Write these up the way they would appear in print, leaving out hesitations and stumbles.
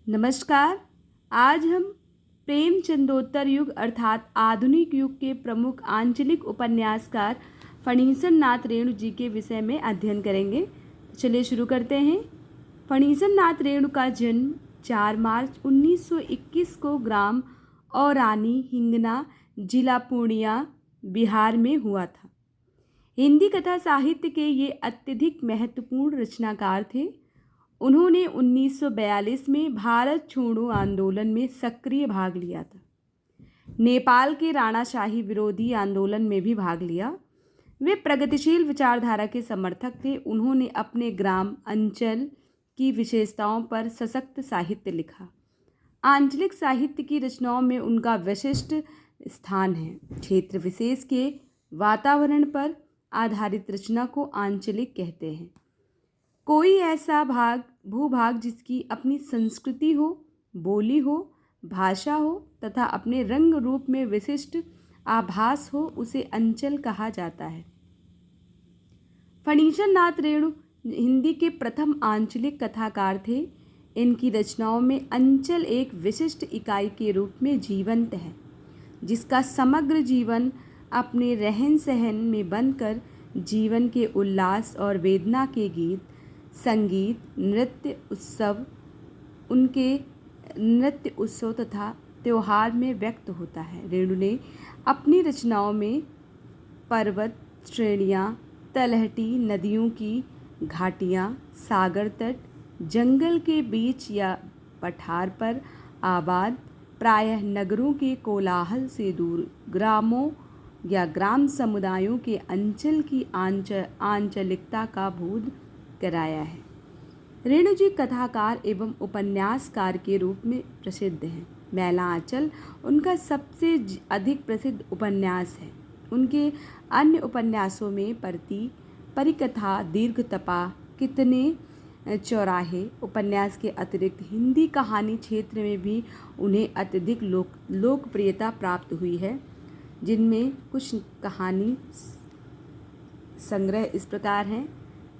नमस्कार। आज हम प्रेमचंदोत्तर युग अर्थात आधुनिक युग के प्रमुख आंचलिक उपन्यासकार फणीसन नाथ रेणु जी के विषय में अध्ययन करेंगे। तो चलिए शुरू करते हैं। फणीसन नाथ रेणु का जन्म 4 मार्च 1921 को ग्राम औरानी हिंगना, जिला पूर्णिया, बिहार में हुआ था। हिंदी कथा साहित्य के ये अत्यधिक महत्वपूर्ण रचनाकार थे। उन्होंने 1942 में भारत छोड़ो आंदोलन में सक्रिय भाग लिया था। नेपाल के राणाशाही विरोधी आंदोलन में भी भाग लिया। वे प्रगतिशील विचारधारा के समर्थक थे। उन्होंने अपने ग्राम अंचल की विशेषताओं पर सशक्त साहित्य लिखा। आंचलिक साहित्य की रचनाओं में उनका विशिष्ट स्थान है। क्षेत्र विशेष के वातावरण पर आधारित रचना को आंचलिक कहते हैं। कोई ऐसा भूभाग जिसकी अपनी संस्कृति हो, बोली हो, भाषा हो तथा अपने रंग रूप में विशिष्ट आभास हो, उसे अंचल कहा जाता है। फणीसन नाथ रेणु हिंदी के प्रथम आंचलिक कथाकार थे। इनकी रचनाओं में अंचल एक विशिष्ट इकाई के रूप में जीवंत है, जिसका समग्र जीवन अपने रहन सहन में बनकर जीवन के उल्लास और वेदना के गीत, संगीत, नृत्य उत्सव तथा त्योहार में व्यक्त होता है। रेणु ने अपनी रचनाओं में पर्वत श्रेणियाँ, तलहटी नदियों की घाटियाँ, सागर तट, जंगल के बीच या पठार पर आबाद, प्रायः नगरों के कोलाहल से दूर ग्रामों या ग्राम समुदायों के अंचल की आंचलिकता का बोध कराया है। रेणु जी कथाकार एवं उपन्यासकार के रूप में प्रसिद्ध हैं। मैला आंचल उनका सबसे अधिक प्रसिद्ध उपन्यास है। उनके अन्य उपन्यासों में परती, परिकथा, दीर्घतपा, कितने चौराहे उपन्यास के अतिरिक्त हिंदी कहानी क्षेत्र में भी उन्हें अत्यधिक लोकप्रियता प्राप्त हुई है, जिनमें कुछ कहानी संग्रह इस प्रकार हैं।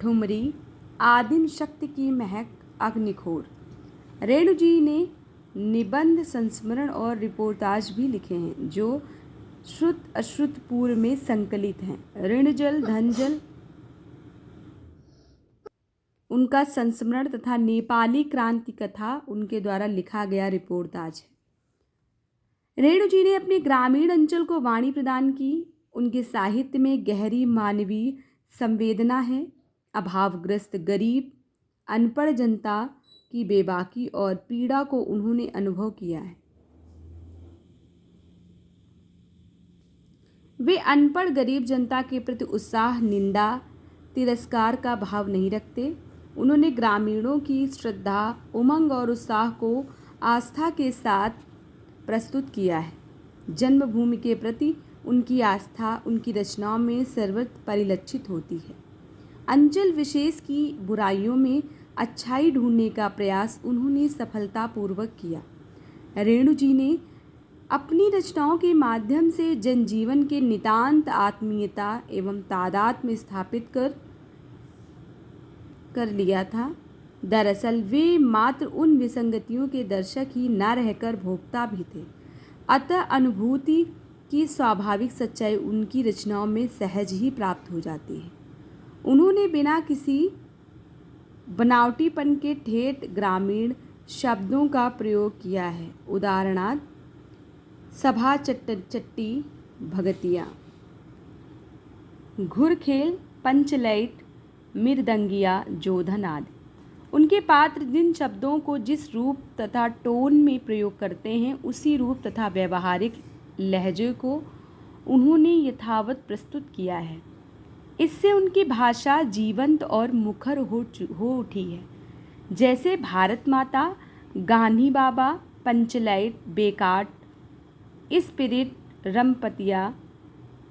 ठुमरी, आदिम शक्ति की महक, अग्निखोर। रेणु जी ने निबंध, संस्मरण और रिपोर्टाज भी लिखे हैं, जो श्रुत अश्रुत पूर्व में संकलित हैं। ऋणजल, धनजल उनका संस्मरण तथा नेपाली क्रांति कथा उनके द्वारा लिखा गया रिपोर्टाज है। रेणु जी ने अपने ग्रामीण अंचल को वाणी प्रदान की। उनके साहित्य में गहरी मानवीय संवेदना है। अभावग्रस्त गरीब, अनपढ़ जनता की बेबाकी और पीड़ा को उन्होंने अनुभव किया है। वे अनपढ़ गरीब जनता के प्रति उत्साह, निंदा, तिरस्कार का भाव नहीं रखते। उन्होंने ग्रामीणों की श्रद्धा, उमंग और उत्साह को आस्था के साथ प्रस्तुत किया है। जन्मभूमि के प्रति उनकी आस्था उनकी रचनाओं में सर्वत्र परिलक्षित होती है। अंचल विशेष की बुराइयों में अच्छाई ढूंढने का प्रयास उन्होंने सफलतापूर्वक किया। रेणु जी ने अपनी रचनाओं के माध्यम से जनजीवन के नितांत आत्मीयता एवं तादात्म्य स्थापित कर लिया था। दरअसल वे मात्र उन विसंगतियों के दर्शक ही न रहकर भोक्ता भी थे। अतः अनुभूति की स्वाभाविक सच्चाई उनकी रचनाओं में सहज ही प्राप्त हो जाती है। उन्होंने बिना किसी बनावटीपन के ठेठ ग्रामीण शब्दों का प्रयोग किया है। उदाहरणार्थ सभा चट्टी भगतिया, घुरखेल, पंचलैट, मृदंगिया, जोधन आदि। उनके पात्र जिन शब्दों को जिस रूप तथा टोन में प्रयोग करते हैं, उसी रूप तथा व्यवहारिक लहजे को उन्होंने यथावत प्रस्तुत किया है। इससे उनकी भाषा जीवंत और मुखर हो उठी है। जैसे भारत माता, गांधी बाबा, पंचलाइट, बेकाट, स्पिरिट, रमपतिया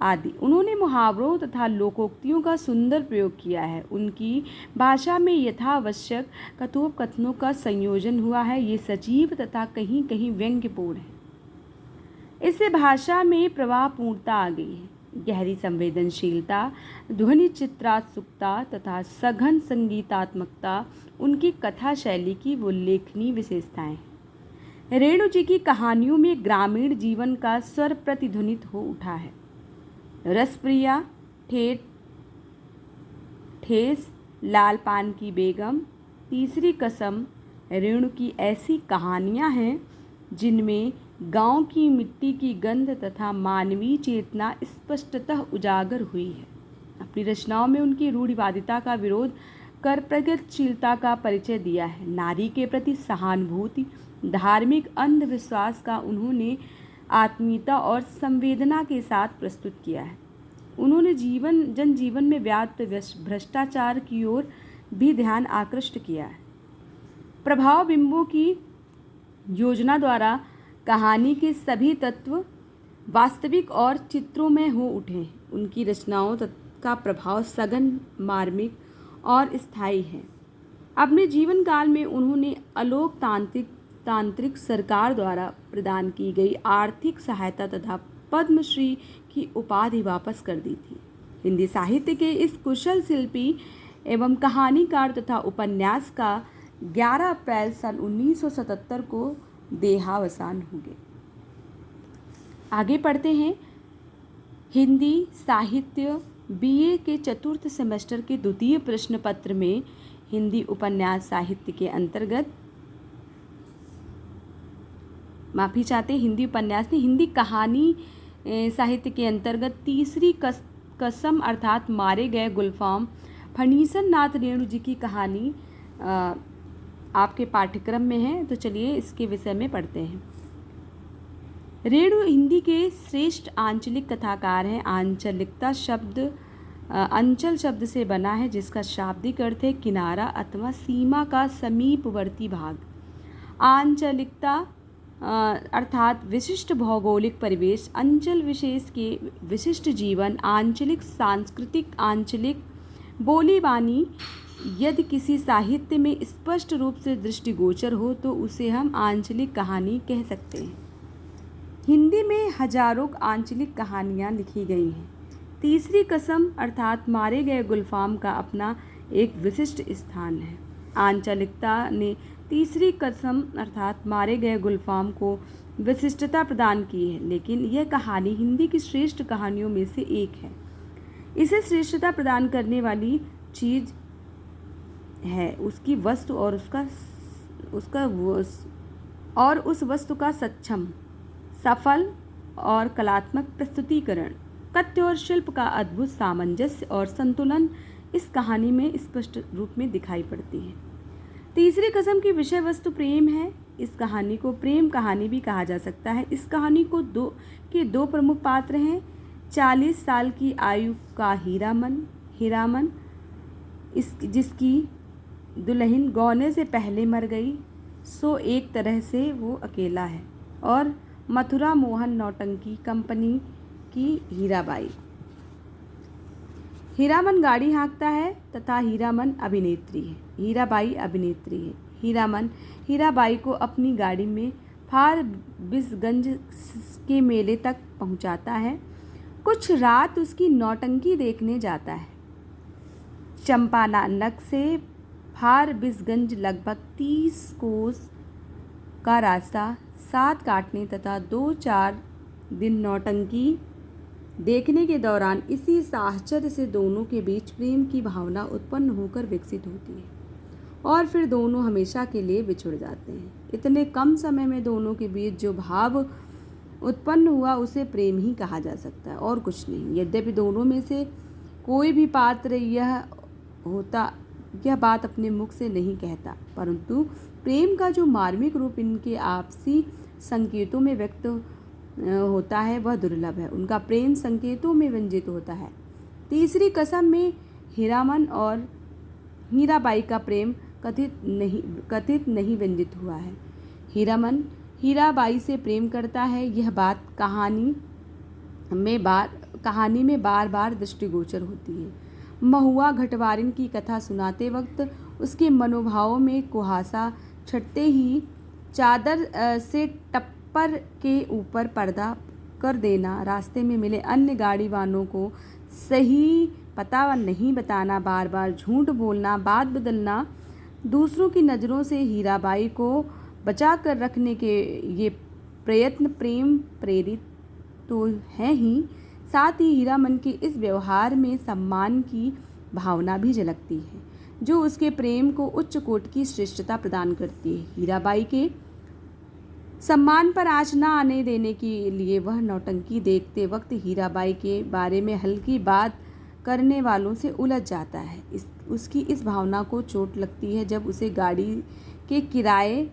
आदि। उन्होंने मुहावरों तथा लोकोक्तियों का सुंदर प्रयोग किया है। उनकी भाषा में यथावश्यक कथोपकथनों का संयोजन हुआ है। ये सजीव तथा कहीं कहीं व्यंग्यपूर्ण है। इससे भाषा में प्रवाहपूर्णता आ गई है। गहरी संवेदनशीलता, ध्वनि चित्रात्सुकता तथा सघन संगीतात्मकता उनकी कथा शैली की उल्लेखनीय विशेषताएं हैं। रेणु जी की कहानियों में ग्रामीण जीवन का स्वर प्रतिध्वनित हो उठा है। रसप्रिया, ठेस, लाल पान की बेगम, तीसरी कसम, रेणु की ऐसी कहानियां हैं जिनमें गांव की मिट्टी की गंध तथा मानवीय चेतना स्पष्टतः उजागर हुई है। अपनी रचनाओं में उनकी रूढ़िवादिता का विरोध कर प्रगतिशीलता का परिचय दिया है। नारी के प्रति सहानुभूति, धार्मिक अंधविश्वास का उन्होंने आत्मीयता और संवेदना के साथ प्रस्तुत किया है। उन्होंने जनजीवन में व्याप्त भ्रष्टाचार की ओर भी ध्यान आकृष्ट किया है। प्रभाव बिंबों की योजना द्वारा कहानी के सभी तत्व वास्तविक और चित्रों में हो उठे। उनकी रचनाओं का प्रभाव सघन, मार्मिक और स्थायी है। अपने जीवन काल में उन्होंने तांत्रिक सरकार द्वारा प्रदान की गई आर्थिक सहायता तथा पद्मश्री की उपाधि वापस कर दी थी। हिंदी साहित्य के इस कुशल शिल्पी एवं कहानीकार तथा उपन्यास का 11 अप्रैल सन 1977 को देहावसान हो गए। आगे पढ़ते हैं। हिंदी साहित्य बीए के चतुर्थ सेमेस्टर के द्वितीय प्रश्न पत्र में हिंदी उपन्यास साहित्य के अंतर्गत हिंदी उपन्यास ने हिंदी कहानी साहित्य के अंतर्गत तीसरी कसम अर्थात मारे गए गुलफाम फणीसन नाथ रेणु जी की कहानी आपके पाठ्यक्रम में है, तो चलिए इसके विषय में पढ़ते हैं। रेणु हिंदी के श्रेष्ठ आंचलिक कथाकार हैं। आंचलिकता शब्द अंचल शब्द से बना है, जिसका शाब्दिक अर्थ है किनारा अथवा सीमा का समीपवर्ती भाग। आंचलिकता अर्थात विशिष्ट भौगोलिक परिवेश, अंचल विशेष के विशिष्ट जीवन, आंचलिक सांस्कृतिक, आंचलिक बोली बानी यदि किसी साहित्य में स्पष्ट रूप से दृष्टिगोचर हो तो उसे हम आंचलिक कहानी कह सकते हैं। हिंदी में हजारों आंचलिक कहानियाँ लिखी गई हैं। तीसरी कसम अर्थात मारे गए गुलफाम का अपना एक विशिष्ट स्थान है। आंचलिकता ने तीसरी कसम अर्थात मारे गए गुलफाम को विशिष्टता प्रदान की है, लेकिन यह कहानी हिंदी की श्रेष्ठ कहानियों में से एक है। इसे श्रेष्ठता प्रदान करने वाली चीज़ है उसकी वस्तु और उस वस्तु का सक्षम, सफल और कलात्मक प्रस्तुतिकरण। कथ्य और शिल्प का अद्भुत सामंजस्य और संतुलन इस कहानी में स्पष्ट रूप में दिखाई पड़ती है। तीसरी कसम की विषय वस्तु प्रेम है। इस कहानी को प्रेम कहानी भी कहा जा सकता है। इस कहानी को दो प्रमुख पात्र हैं। 40 साल की आयु का हीरामन जिसकी दुल्हन गौने से पहले मर गई, सो एक तरह से वो अकेला है, और मथुरा मोहन नौटंकी कंपनी की हीराबाई। हीरामन गाड़ी हाँकता है तथा हीराबाई अभिनेत्री है। हीरामन हीराबाई को अपनी गाड़ी में फारबिसगंज के मेले तक पहुंचाता है। कुछ रात उसकी नौटंकी देखने जाता है। चंपानानक से फारबिसगंज लगभग 30 कोस का रास्ता 7 काटने तथा 2-4 दिन नौटंकी देखने के दौरान इसी साहचर्य से दोनों के बीच प्रेम की भावना उत्पन्न होकर विकसित होती है और फिर दोनों हमेशा के लिए बिछुड़ जाते हैं। इतने कम समय में दोनों के बीच जो भाव उत्पन्न हुआ उसे प्रेम ही कहा जा सकता है और कुछ नहीं। यद्यपि दोनों में से कोई भी पात्र यह बात अपने मुख से नहीं कहता, परंतु प्रेम का जो मार्मिक रूप इनके आपसी संकेतों में व्यक्त होता है वह दुर्लभ है। उनका प्रेम संकेतों में व्यंजित होता है। तीसरी कसम में हीरामन और हीराबाई का प्रेम कथित नहीं व्यंजित हुआ है। हीरामन हीराबाई से प्रेम करता है, यह बात कहानी में बार बार दृष्टिगोचर होती है। महुआ घटवारिन की कथा सुनाते वक्त उसके मनोभावों में कुहासा छटते ही चादर से टप्पर के ऊपर पर्दा कर देना, रास्ते में मिले अन्य गाड़ी वालों को सही पता नहीं बताना, बार बार झूठ बोलना, बात बदलना, दूसरों की नज़रों से हीराबाई को बचा कर रखने के ये प्रयत्न प्रेम प्रेरित तो हैं ही, साथ ही हीरामन के इस व्यवहार में सम्मान की भावना भी झलकती है, जो उसके प्रेम को उच्च कोटि की श्रेष्ठता प्रदान करती है। हीराबाई के सम्मान पर आँच न आने देने के लिए वह नौटंकी देखते वक्त हीराबाई के बारे में हल्की बात करने वालों से उलझ जाता है। उसकी इस भावना को चोट लगती है जब उसे गाड़ी के किराए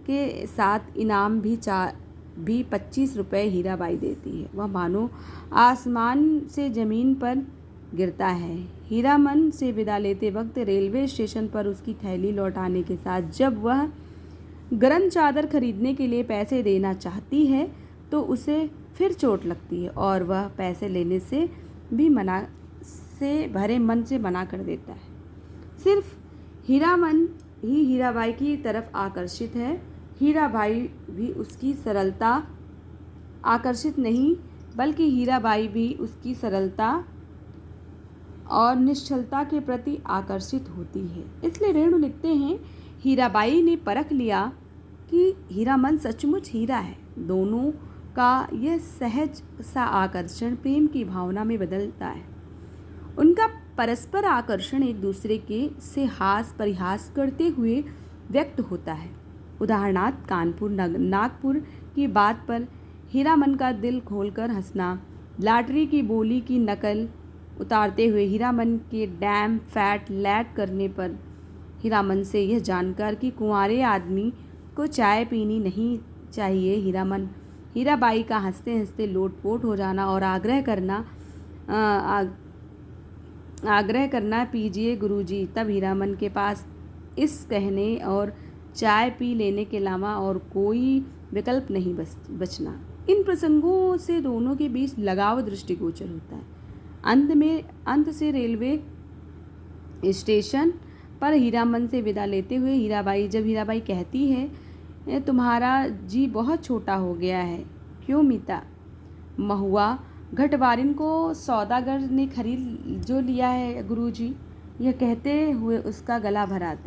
के साथ इनाम भी 25 रुपये हीराबाई देती है। वह मानो आसमान से ज़मीन पर गिरता है। हीरामन से विदा लेते वक्त रेलवे स्टेशन पर उसकी थैली लौटाने के साथ जब वह गर्म चादर खरीदने के लिए पैसे देना चाहती है तो उसे फिर चोट लगती है और वह पैसे लेने से भी भरे मन से मना कर देता है। सिर्फ हीरामन ही हीराबाई की तरफ आकर्षित है। हीराबाई भी उसकी सरलता आकर्षित नहीं, बल्कि हीराबाई भी उसकी सरलता और निश्चलता के प्रति आकर्षित होती है। इसलिए रेणु लिखते हैं, हीराबाई ने परख लिया कि हीरामन सचमुच हीरा है। दोनों का यह सहज सा आकर्षण प्रेम की भावना में बदलता है। उनका परस्पर आकर्षण एक दूसरे के से हास परिहास करते हुए व्यक्त होता है। उदाहरणार्थ कानपुर नागपुर की बात पर हीरामन का दिल खोलकर हंसना, लॉटरी की बोली की नकल उतारते हुए हीरामन के डैम फैट लैट करने पर हीरामन से यह जानकर कि कुंवारे आदमी को चाय पीनी नहीं चाहिए, हीराबाई का हंसते हंसते लोटपोट हो जाना और आग्रह करना पीजिए गुरुजी। तब हीरामन के पास इस कहने और चाय पी लेने के अलावा और कोई विकल्प नहीं बचना। इन प्रसंगों से दोनों के बीच लगाव दृष्टिगोचर होता है। अंत से रेलवे स्टेशन पर हीरामन से विदा लेते हुए हीराबाई कहती है, तुम्हारा जी बहुत छोटा हो गया है। क्यों मीता? महुआ घटवारिन को सौदागर ने खरीद जो लिया है गुरुजी, यह कहते हुए उसका गला भराता